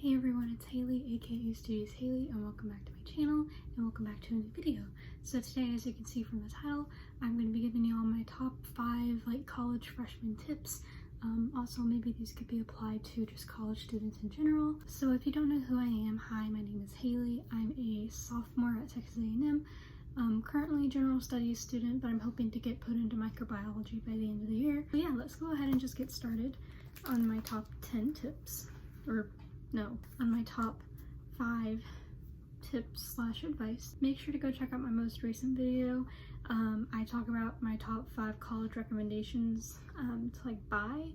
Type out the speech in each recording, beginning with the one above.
Hey everyone, it's Haley, aka Studious Haley, and welcome back to my channel, and welcome back to a new video. So today, as you can see from the title, I'm going to be giving you all my top 5 college freshman tips. Also, maybe these could be applied to just college students in general. So if you don't know who I am, hi, my name is Haley. I'm a sophomore at Texas A&M. Currently a general studies student, but I'm hoping to get put into microbiology by the end of the year. But yeah, let's go ahead and just get started on my top 10 tips. On my top 5 tips / advice. Make sure to go check out my most recent video. I talk about my top 5 college recommendations to buy,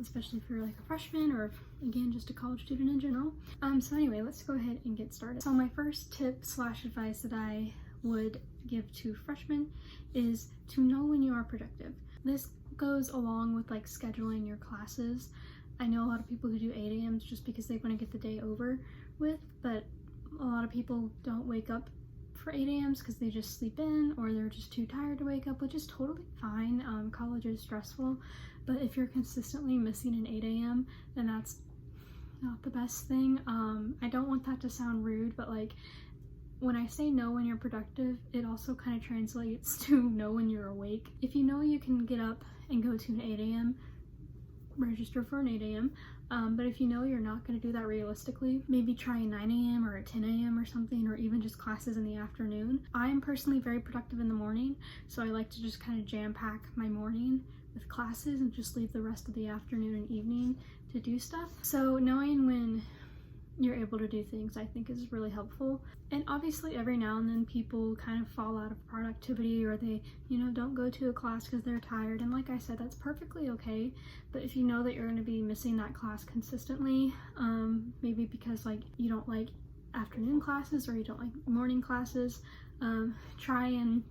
especially if you're a freshman or again just a college student in general. So anyway, let's go ahead and get started. So my first tip / advice that I would give to freshmen is to know when you are productive. This goes along with scheduling your classes. I know a lot of people who do 8 a.m.s just because they want to get the day over with, but a lot of people don't wake up for 8 a.m.s because they just sleep in or they're just too tired to wake up, which is totally fine. College is stressful, but if you're consistently missing an 8 a.m., then that's not the best thing. I don't want that to sound rude, but when I say know when you're productive, it also kind of translates to know when you're awake. If you know you can get up and go to an 8 a.m., register for an 8 a.m. But if you know you're not going to do that realistically, maybe try a 9 a.m. or a 10 a.m. or something, or even just classes in the afternoon. I am personally very productive in the morning, so I like to just kind of jam pack my morning with classes and just leave the rest of the afternoon and evening to do stuff. So knowing when you're able to do things, I think, is really helpful. And obviously every now and then people kind of fall out of productivity, or they don't go to a class because they're tired, and like I said, that's perfectly okay. But if you know that you're going to be missing that class consistently, maybe because you don't like afternoon classes or you don't like morning classes, try and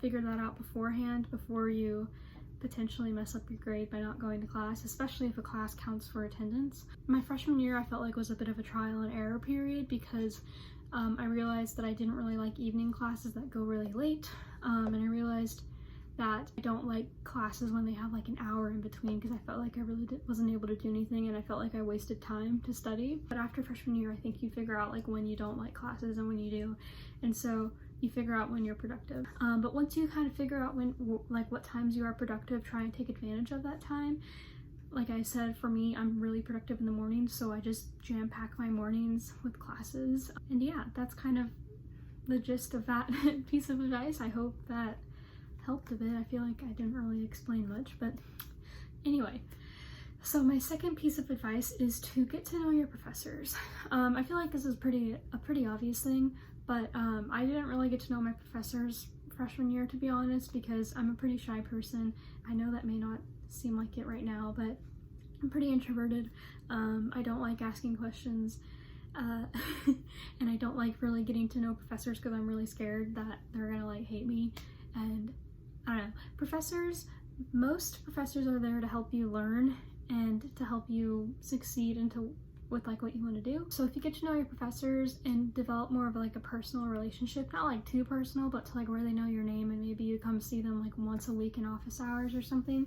figure that out beforehand before you potentially mess up your grade by not going to class, especially if a class counts for attendance. My freshman year I felt like was a bit of a trial and error period because I realized that I didn't really like evening classes that go really late, and I realized that I don't like classes when they have an hour in between, because I felt like I really wasn't able to do anything and I felt like I wasted time to study. But after freshman year, I think you figure out when you don't like classes and when you do, and so you figure out when you're productive. But once you kind of figure out when what times you are productive, try and take advantage of that time. Like I said, for me, I'm really productive in the morning, so I just jam pack my mornings with classes. And yeah, that's kind of the gist of that piece of advice. I hope that helped a bit. I feel like I didn't really explain much, but anyway. So my second piece of advice is to get to know your professors. I feel like this is a pretty obvious thing, but I didn't really get to know my professors freshman year, to be honest, because I'm a pretty shy person. I know that may not seem like it right now, but I'm pretty introverted. I don't like asking questions, and I don't like really getting to know professors because I'm really scared that they're gonna hate me. And I don't know, most professors are there to help you learn and to help you succeed with what you want to do. So if you get to know your professors and develop more of a personal relationship, not too personal, but to where they know your name, and maybe you come see them once a week in office hours or something,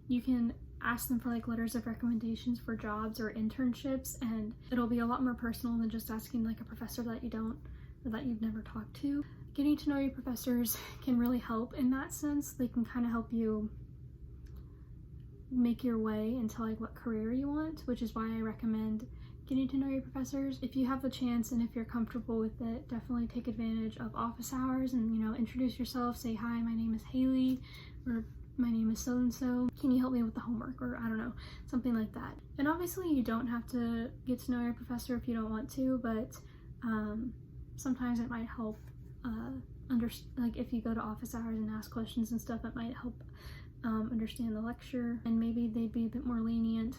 you can ask them for letters of recommendations for jobs or internships, and it'll be a lot more personal than just asking a professor that you've never talked to. Getting to know your professors can really help in that sense. They can kind of help you make your way into what career you want, which is why I recommend getting to know your professors. If you have the chance and if you're comfortable with it, definitely take advantage of office hours and introduce yourself, say, hi, my name is Haley, or my name is so-and-so, can you help me with the homework, or I don't know, something like that. And obviously you don't have to get to know your professor if you don't want to, but sometimes it might help if you go to office hours and ask questions and stuff, it might help understand the lecture, and maybe they'd be a bit more lenient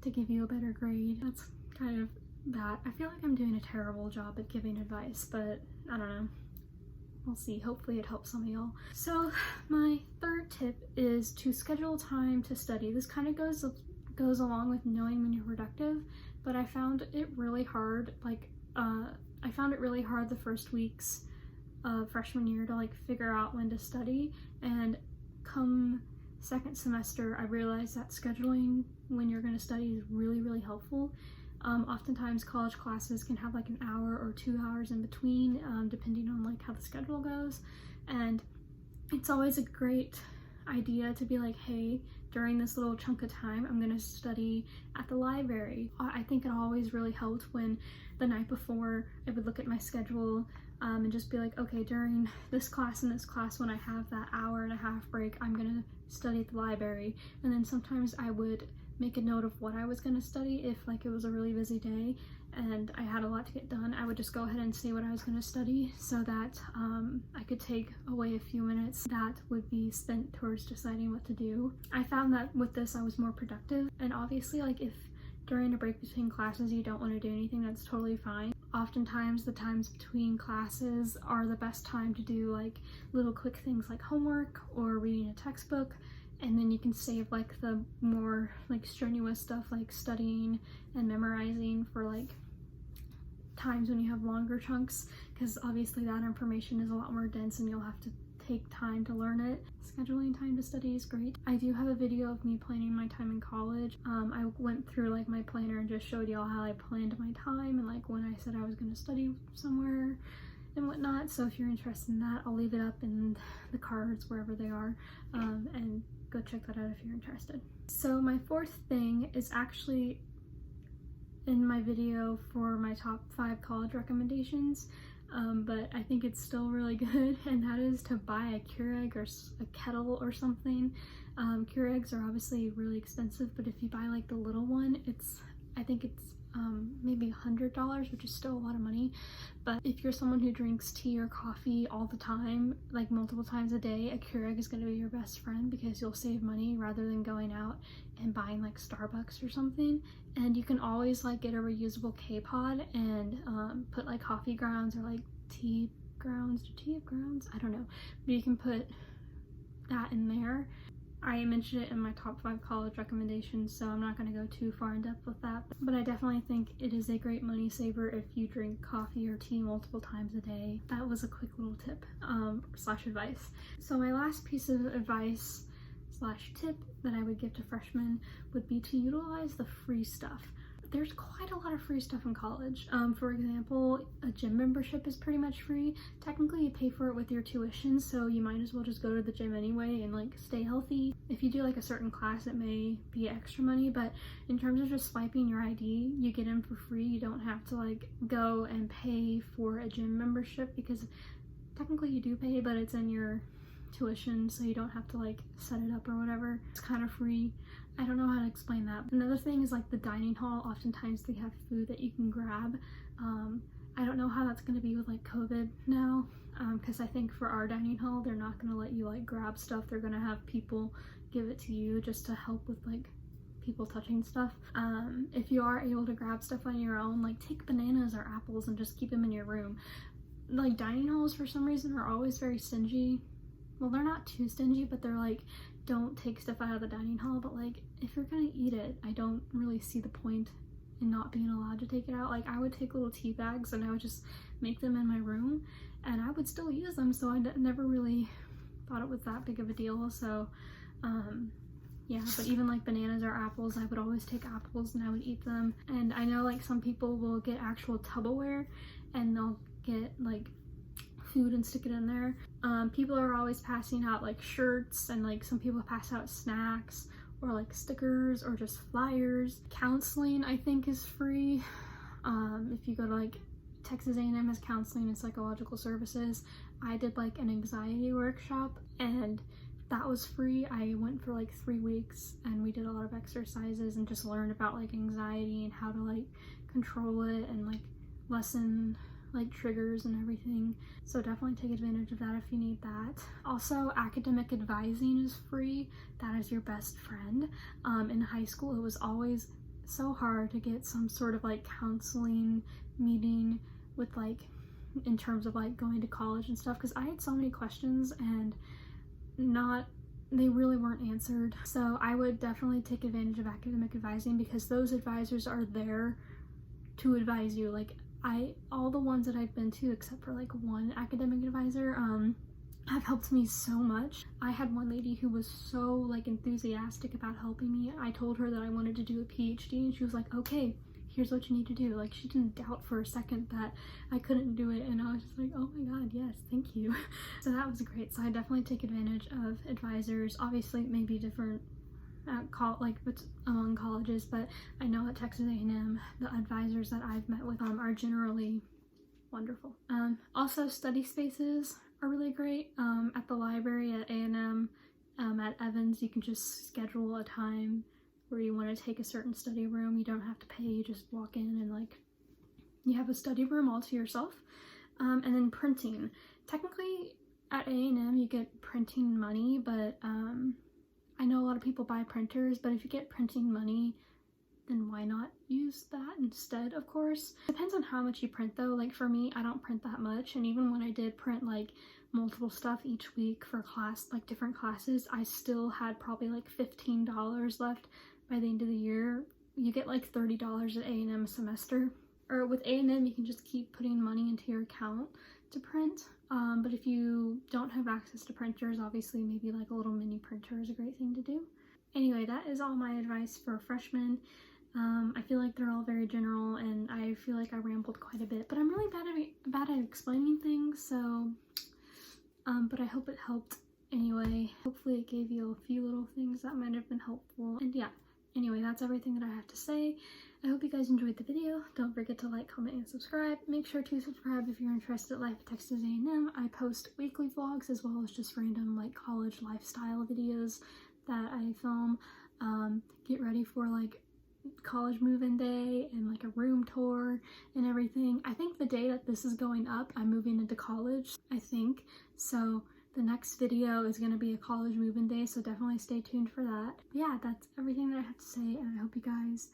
to give you a better grade. That's kind of that. I feel like I'm doing a terrible job at giving advice, but I don't know. We'll see. Hopefully it helps some of y'all. So my third tip is to schedule time to study. This kind of goes along with knowing when you're productive, but I found it really hard. I found it really hard the first weeks of freshman year to figure out when to study, and come second semester I realized that scheduling when you're going to study is really, really helpful. Oftentimes college classes can have like an hour or 2 hours in between, depending on like how the schedule goes. And it's always a great idea to be like, hey, during this little chunk of time, I'm going to study at the library. I think it always really helped when the night before I would look at my schedule and just be like, okay, during this class and this class, when I have that hour and a half break, I'm going to study at the library. And then sometimes I would make a note of what I was going to study. If like it was a really busy day and I had a lot to get done, I would just go ahead and say what I was going to study so that I could take away a few minutes that would be spent towards deciding what to do. I found that with this I was more productive, and obviously like if during a break between classes you don't want to do anything, that's totally fine. Oftentimes the times between classes are the best time to do like little quick things like homework or reading a textbook. And then you can save like the more like strenuous stuff like studying and memorizing for like times when you have longer chunks, because obviously that information is a lot more dense and you'll have to take time to learn it. Scheduling time to study is great. I do have a video of me planning my time in college. I went through like my planner and just showed y'all how I planned my time and like when I said I was going to study somewhere and whatnot. So if you're interested in that, I'll leave it up in the cards wherever they are, and go check that out if you're interested. So my fourth thing is actually in my video for my top 5 college recommendations, but I think it's still really good, and that is to buy a Keurig or a kettle or something. Keurigs are obviously really expensive, but if you buy like the little one, I think it's maybe $100, which is still a lot of money. But if you're someone who drinks tea or coffee all the time, like multiple times a day, a Keurig is going to be your best friend because you'll save money rather than going out and buying like Starbucks or something. And you can always like get a reusable K-pod and put like coffee grounds or like tea grounds. Do tea have grounds? I don't know. But you can put that in there. I mentioned it in my top 5 college recommendations, so I'm not going to go too far in depth with that. But I definitely think it is a great money saver if you drink coffee or tea multiple times a day. That was a quick little tip slash advice. So my last piece of advice slash tip that I would give to freshmen would be to utilize the free stuff. There's quite a lot of free stuff in college. For example, a gym membership is pretty much free. Technically you pay for it with your tuition, so you might as well just go to the gym anyway and like stay healthy. If you do like a certain class, it may be extra money, but in terms of just swiping your ID, you get in for free. You don't have to like go and pay for a gym membership, because technically you do pay, but it's in your tuition, so you don't have to like set it up or whatever. It's kind of free. I don't know how to explain that. Another thing is like the dining hall. Oftentimes they have food that you can grab. I don't know how that's going to be with like COVID now, because I think for our dining hall they're not going to let you like grab stuff. They're going to have people give it to you just to help with like people touching stuff. If you are able to grab stuff on your own, like take bananas or apples and just keep them in your room. Like dining halls for some reason are always very stingy. Well, they're not too stingy, but they're like, don't take stuff out of the dining hall. But like, if you're gonna eat it, I don't really see the point in not being allowed to take it out. Like, I would take little tea bags and I would just make them in my room and I would still use them, so I never really thought it was that big of a deal. So yeah, but even like bananas or apples, I would always take apples and I would eat them. And I know like some people will get actual Tupperware and they'll get like food and stick it in there. People are always passing out like shirts, and like some people pass out snacks or like stickers or just flyers. Counseling I think is free. If you go to like Texas A&M has counseling and psychological services. I did like an anxiety workshop and that was free. I went for like 3 weeks and we did a lot of exercises and just learned about like anxiety and how to like control it and like lessen like triggers and everything. So definitely take advantage of that if you need that. Also, academic advising is free. That is your best friend. In high school it was always so hard to get some sort of like counseling meeting with like in terms of like going to college and stuff, because I had so many questions and they really weren't answered. So I would definitely take advantage of academic advising, because those advisors are there to advise you. Like all the ones that I've been to, except for like one academic advisor, have helped me so much. I had one lady who was so like enthusiastic about helping me. I told her that I wanted to do a PhD and she was like, okay, here's what you need to do. Like, she didn't doubt for a second that I couldn't do it, and I was just like, oh my god, yes, thank you. So that was great. So I definitely take advantage of advisors. Obviously it may be different at among colleges, but I know at Texas A&M the advisors that I've met with are generally wonderful. Also, study spaces are really great. At the library at A&M, at Evans, you can just schedule a time where you want to take a certain study room. You don't have to pay, you just walk in and like you have a study room all to yourself. And then printing. Technically at A&M you get printing money, but I know a lot of people buy printers, but if you get printing money, then why not use that instead, of course. Depends on how much you print though. Like for me, I don't print that much, and even when I did print like multiple stuff each week for class, like different classes, I still had probably like $15 left by the end of the year. You get like $30 at A&M a semester. Or with A&M, you can just keep putting money into your account to print. But if you don't have access to printers, obviously maybe like a little mini printer is a great thing to do. Anyway, that is all my advice for freshmen. I feel like they're all very general, and I feel like I rambled quite a bit, but I'm really bad at explaining things, so, but I hope it helped anyway. Hopefully it gave you a few little things that might have been helpful, and yeah. Anyway, that's everything that I have to say. I hope you guys enjoyed the video. Don't forget to like, comment, and subscribe. Make sure to subscribe if you're interested in life at Texas A&M. I post weekly vlogs as well as just random like college lifestyle videos that I film. Get ready for like college move-in day and like a room tour and everything. I think the day that this is going up, I'm moving into college, I think. So the next video is going to be a college move-in day, so definitely stay tuned for that. But yeah, that's everything that I have to say, and I hope you guys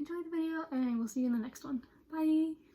enjoyed the video, and I will see you in the next one. Bye!